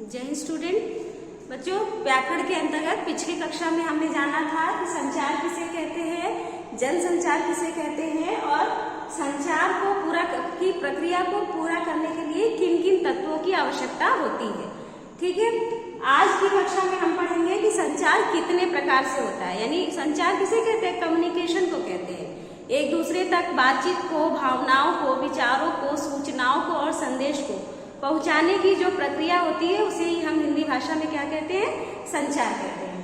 जय हिंद स्टूडेंट। बच्चों, व्याकरण के अंतर्गत पिछली कक्षा में हमने जाना था कि संचार किसे कहते हैं, जनसंचार किसे कहते हैं और संचार को पूरा की प्रक्रिया को पूरा करने के लिए किन किन तत्वों की आवश्यकता होती है। ठीक है, आज की कक्षा में हम पढ़ेंगे कि संचार कितने प्रकार से होता है, यानी संचार किसे कहते हैं, कम्युनिकेशन को कहते हैं। एक दूसरे तक बातचीत को, भावनाओं को, विचारों को, सूचनाओं को और संदेश को पहुंचाने की जो प्रक्रिया होती है उसे ही हम हिंदी भाषा में क्या कहते हैं, संचार कहते हैं।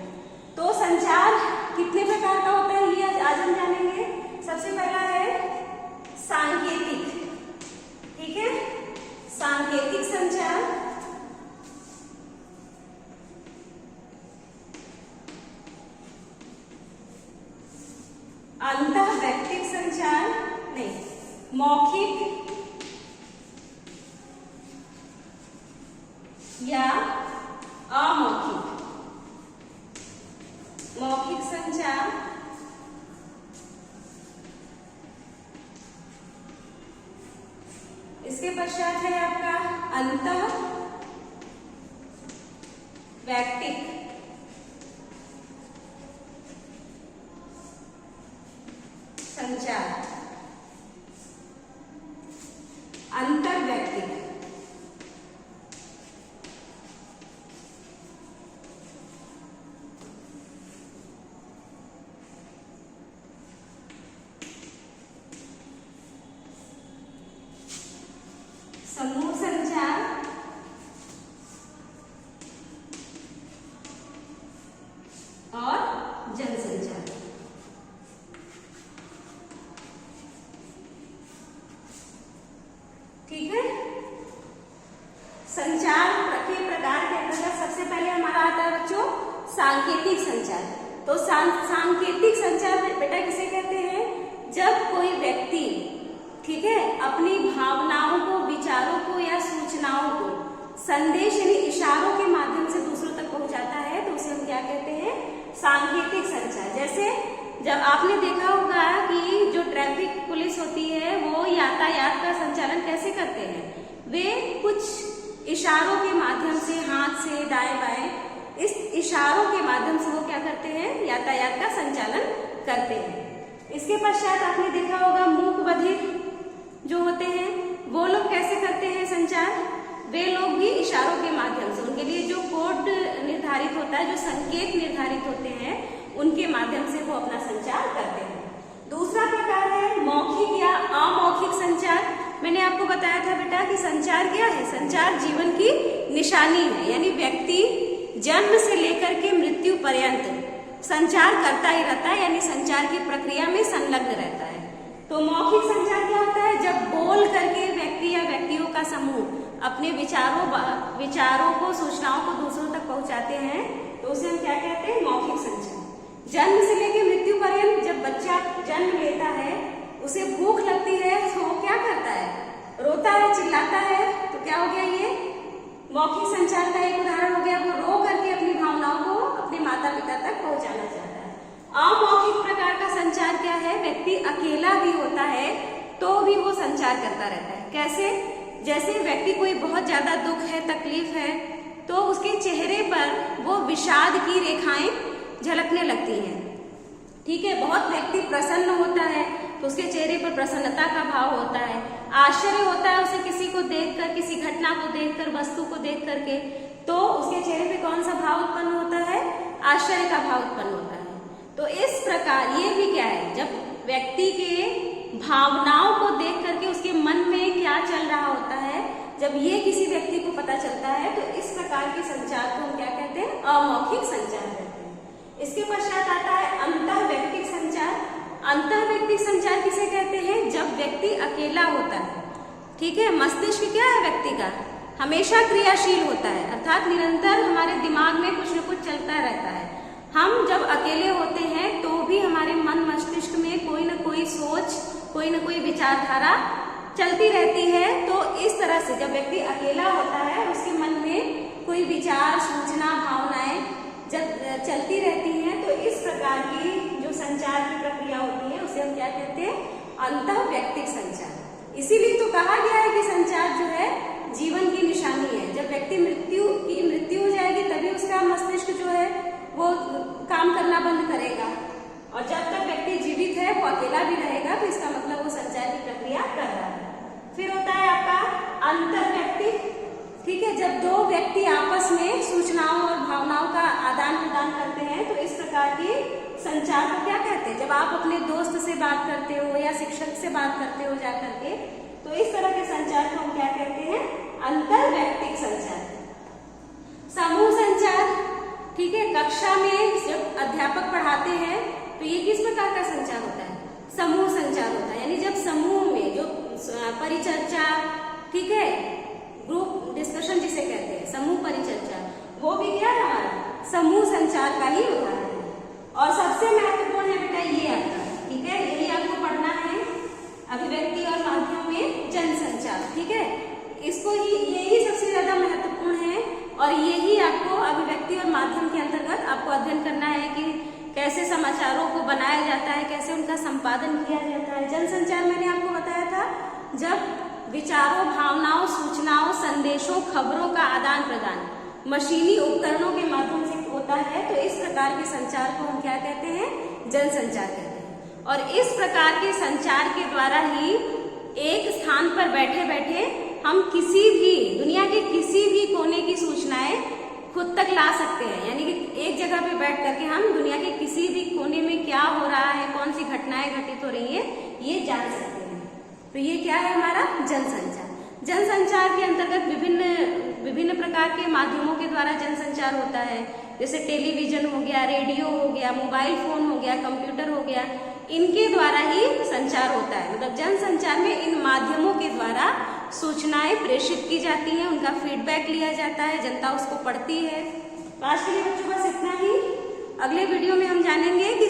तो संचार कितने प्रकार का होता है ये आज हम जानेंगे। सबसे पहला है सांकेतिक। ठीक है, सांकेतिक संचार, अंतःवैयक्तिक संचार, नहीं, मौखिक या अमौखिक। मौखिक संचार, इसके पश्चात है आपका अंतःवैयक्तिक संचार। अंतर्वैयक्तिक, समूह संचार और जनसंचार। ठीक है, संचार के प्रकार के अंतर्गत सबसे पहले हमारा आता है बच्चों सांकेतिक संचार। तो सांकेतिक संचार बेटा किसे कहते हैं, जब कोई व्यक्ति, ठीक है, अपनी भावनाओं को, विचारों को या सूचनाओं को संदेश यानी इशारों के माध्यम से दूसरों तक पहुंचाता है तो उसे हम क्या कहते हैं, सांकेतिक संचार। जैसे जब आपने देखा होगा कि जो ट्रैफिक पुलिस होती है वो यातायात का संचालन कैसे करते हैं, वे कुछ इशारों के माध्यम से, हाथ से दाएं बाएं, इस इशारों के माध्यम से वो क्या करते हैं, यातायात का संचालन करते हैं। इसके पश्चात आपने देखा होगा मूक बधिर जो होते हैं वो लोग कैसे करते हैं संचार, वे लोग भी इशारों के माध्यम से, उनके लिए जो कोड निर्धारित होता है, जो संकेत निर्धारित होते हैं, उनके माध्यम से वो अपना संचार करते हैं। दूसरा प्रकार है मौखिक या अमौखिक संचार। मैंने आपको बताया था बेटा कि संचार क्या है, संचार जीवन की निशानी है, यानी व्यक्ति जन्म से लेकर के मृत्यु पर्यंत संचार करता ही रहता है, यानी संचार की प्रक्रिया में संलग्न रहता है। तो मौखिक संचार क्या होता है, जब बोल करके व्यक्ति या व्यक्तियों का समूह अपने विचारों को, सूचनाओं को दूसरों तक पहुंचाते हैं तो उसे हम क्या कहते हैं, मौखिक संचार। जन्म से लेकर मृत्यु पर्यंत जब बच्चा जन्म लेता है, उसे भूख लगती है तो वो क्या करता है, रोता है, चिल्लाता है, तो क्या हो गया, ये मौखिक संचार का एक उदाहरण हो गया। वो रो करके अपनी भावनाओं को अपने माता पिता तक पहुंचाना चाहता है। अमौखिक प्रकार का संचार क्या है, व्यक्ति अकेला भी होता है तो भी वो संचार करता रहता है। कैसे, जैसे व्यक्ति कोई बहुत ज्यादा दुख है, तकलीफ है, तो उसके चेहरे पर वो विषाद की रेखाएं झलकने लगती हैं। ठीक है, बहुत व्यक्ति प्रसन्न होता है तो उसके चेहरे पर प्रसन्नता का भाव होता है। आश्चर्य होता है उसे किसी को देखकर, किसी घटना को देखकर, वस्तु को देख करके, तो उसके चेहरे पे कौन सा भाव उत्पन्न होता है, आश्चर्य का भाव उत्पन्न होता है। तो इस प्रकार ये भी क्या है, जब व्यक्ति के भावनाओं को देख करके उसके मन में क्या चल रहा होता है, जब ये किसी व्यक्ति को पता चलता है तो इस प्रकार के संचार को हम क्या कहते हैं, अमौखिक संचार कहते हैं। इसके पश्चात आता है अंतःवैयक्तिक संचार। अंतःवैयक्तिक संचार किसे कहते हैं, जब व्यक्ति अकेला होता है। ठीक है, मस्तिष्क क्या है व्यक्ति का, हमेशा क्रियाशील होता है, अर्थात निरंतर हमारे दिमाग में कुछ न कुछ चलता रहता है। हम जब अकेले होते हैं तो भी हमारे मन मस्तिष्क में कोई न कोई सोच, कोई न कोई विचारधारा चलती रहती है। तो इस तरह से जब व्यक्ति अकेला होता है, उसके मन में कोई विचार, सूचना, भावनाएं जब चलती रहती हैं, तो इस प्रकार की जो संचार की प्रक्रिया होती है उसे हम क्या कहते हैं, अंतःवैयक्तिक संचार। इसीलिए तो कहा गया है कि संचार जो है जीवन की निशानी है। जब व्यक्ति मृत्यु और जब तक व्यक्ति जीवित है वो अकेला भी रहेगा, तो इसका मतलब वो संचार की प्रक्रिया कर रहा है। फिर होता है आपका अंतरवैयक्तिक, ठीक है, जब दो व्यक्ति आपस में सूचनाओं और भावनाओं का आदान प्रदान करते हैं, तो इस प्रकार की संचार को क्या कहते हैं? जब आप अपने दोस्त से बात करते हो या शिक्षक से बात करते हो जा करके, तो इस तरह के संचार को हम क्या कहते हैं? अंतरवैयक्तिक संचार। समूह संचार, ठीक है, कक्षा में जब अध्यापक पढ़ाते हैं तो ये किस प्रकार का संचार होता है? समूह संचार होता है, यानी जब समूह में जो परिचर्चा, ठीक है, ग्रुप डिस्कशन जिसे कहते हैं, समूह परिचर्चा, वो भी क्या है? हमारा समूह संचार का ही उदाहरण है। और सबसे महत्वपूर्ण है बेटा ये आपका, ठीक है, यही आपको पढ़ना है, अभिव्यक्ति और माध्यम में जनसंचार, ठीक है, इसको ही, यही सबसे ज्यादा महत्वपूर्ण है और यही आपको अभिव्यक्ति और माध्यम के अंतर्गत आपको अध्ययन करना है कि कैसे समाचारों को बनाया जाता है, कैसे उनका संपादन किया जाता है। जनसंचार मैंने आपको बताया था, जब विचारों, भावनाओं, सूचनाओं, संदेशों, खबरों का आदान प्रदान मशीनी उपकरणों के माध्यम से होता है, तो इस प्रकार के संचार को हम क्या कहते हैं? जनसंचार कहते हैं। और इस प्रकार के संचार के द्वारा ही एक स्थान पर बैठे बैठे हम किसी भी दुनिया के किसी भी कोने की सूचनाएं खुद तक ला सकते हैं, यानी कि एक जगह पे बैठ करके हम दुनिया के किसी भी कोने में क्या हो रहा है, कौन सी घटनाएं घटित हो रही है, ये जान सकते हैं। तो ये क्या है? हमारा जनसंचार। जनसंचार के अंतर्गत विभिन्न प्रकार के माध्यमों के द्वारा जनसंचार होता है, जैसे टेलीविजन हो गया, रेडियो हो गया, मोबाइल फोन हो गया, कंप्यूटर हो गया, इनके द्वारा ही संचार होता है। मतलब जनसंचार में इन माध्यमों के द्वारा सूचनाएं प्रेषित की जाती हैं, उनका फीडबैक लिया जाता है, जनता उसको पढ़ती है। तो आज के लिए बच्चों बस इतना ही। अगले वीडियो में हम जानेंगे कि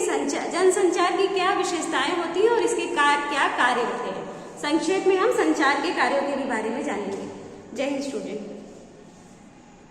जनसंचार की क्या विशेषताएं होती हैं और इसके क्या कार्य होते हैं। संक्षेप में हम संचार के कार्यों के बारे में जानेंगे। जय हिंद स्टूडेंट।